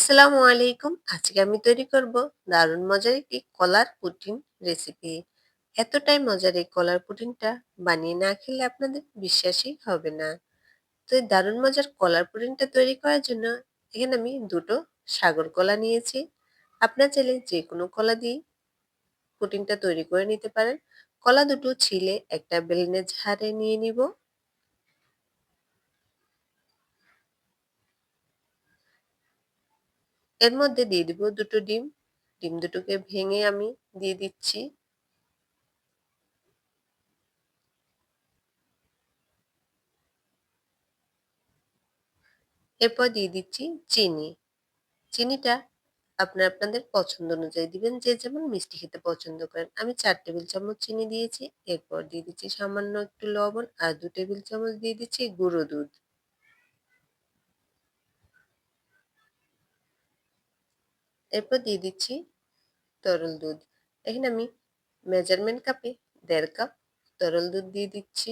আসসালামু আলাইকুম। আজকে আমি তৈরি করব দারুণ মজার একটি কলার পুডিং রেসিপি। এতটাই মজার এই কলার পুডিংটা বানিয়ে না খেলে আপনাদের বিশ্বাসই হবে না। তো এই দারুণ মজার কলার পুডিংটা তৈরি করার জন্য এখানে আমি দুটো সাগর কলা নিয়েছি। আপনার চাইলে যে কোনো কলা দিয়েই পুডিংটা তৈরি করে নিতে পারেন। কলা দুটো ছিলে একটা বেলনের ঝাড়ে নিয়ে নিব। এর মধ্যে দিয়ে দিব দুটো ডিম। ডিম দুটোকে ভেঙে আমি দিয়ে দিচ্ছি। এরপর দিয়ে দিচ্ছি চিনি। চিনিটা আপনাদের পছন্দ অনুযায়ী দিবেন, যে যেমন মিষ্টি খেতে পছন্দ করেন। আমি ৪ টেবিল চামচ চিনি দিয়েছি। এরপর দিয়ে দিচ্ছি সামান্য একটু লবণ আর ২ টেবিল চামচ দিয়ে দিচ্ছি গুঁড়ো দুধ। এরপর দিয়ে দিচ্ছি তরল দুধ। এখানে আমি মেজারমেন্ট কাপে ১.৫ কাপ তরল দুধ দিয়ে দিচ্ছি।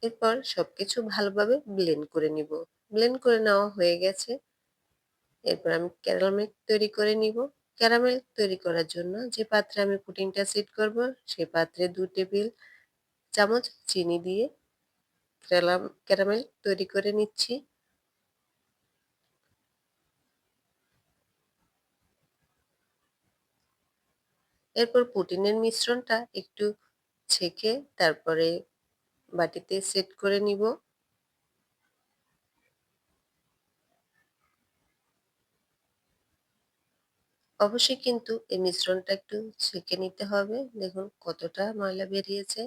এরপর সবকিছু ভালোভাবে ব্লেন্ড করে নিব। ব্লেন্ড করে নেওয়া হয়ে গেছে। এরপর আমি ক্যারামেল তৈরি করে নিব। ক্যারামেল তৈরি করার জন্য যে পাত্রে আমি পুডিংটা সেট করব, সেই পাত্রে ২ টেবিল চামচ চিনি দিয়ে ক্যারামেল তৈরি করে নিচ্ছি। এরপর পুডিংয়ের মিশ্রণটা একটু ছেঁকে তারপরে বাটিতে সেট করে নিব। অবশ্যই কিন্তু এই মিশ্রণটা একটু ছেঁকে নিতে হবে। দেখুন কতটা ময়লা বেরিয়েছে।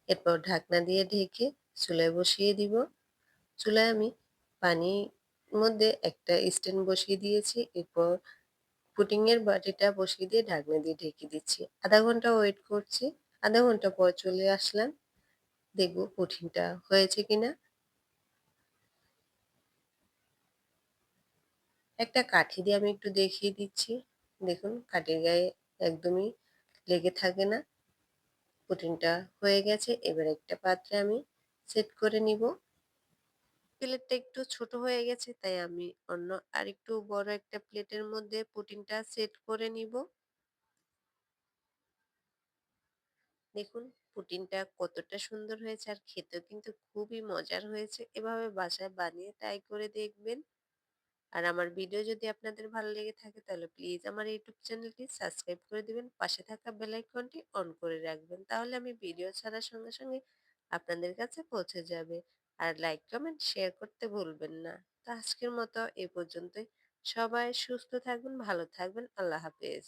এরপর ঢাকনা দিয়ে ঢেকে চুলায় বসিয়ে দিব। চুলায় আমি পানির মধ্যে একটা স্ট্যান্ড বসিয়ে দিয়েছি। এরপর পুডিংয়ের বাটিটা বসিয়ে দিয়ে ঢাকনা দিয়ে ঢেকে দিচ্ছি। ০.৫ ঘন্টা ওয়েট করছি। ০.৫ ঘন্টা পর চলে আসলাম। দেখব পুডিংটা হয়েছে কিনা। একটা কাঠি দিয়ে আমি একটু দেখিয়ে দিচ্ছি। দেখুন কাঠির গায়ে একদমই লেগে থাকে না। পুডিংটা হয়ে গেছে। এবার একটা পাত্রে আমি সেট করে নিব। প্লেটটা একটু ছোট হয়ে গেছে, তাই আমি অন্য আরেকটু বড় একটা প্লেটের মধ্যে পুডিংটা সেট করে নিব। দেখুন পুডিংটা কতটা সুন্দর হয়েছে, আর খেতেও কিন্তু খুবই মজার হয়েছে। এভাবে বাসায় বানিয়ে ট্রাই করে দেখবেন। আর আমার ভিডিও যদি আপনাদের ভালো লেগে থাকে তাহলে প্লিজ আমার ইউটিউব চ্যানেলটি সাবস্ক্রাইব করে দিবেন। পাশে থাকা বেল আইকনটি অন করে রাখবেন। তাহলে আমি ভিডিও ছাড়ার সঙ্গে সঙ্গে আপনাদের কাছে পৌঁছে যাবে। আর লাইক, কমেন্ট, শেয়ার করতে ভুলবেন না। তো আজকের মতো এ পর্যন্তই। সবাই সুস্থ থাকবেন, ভালো থাকবেন। আল্লাহ হাফেজ।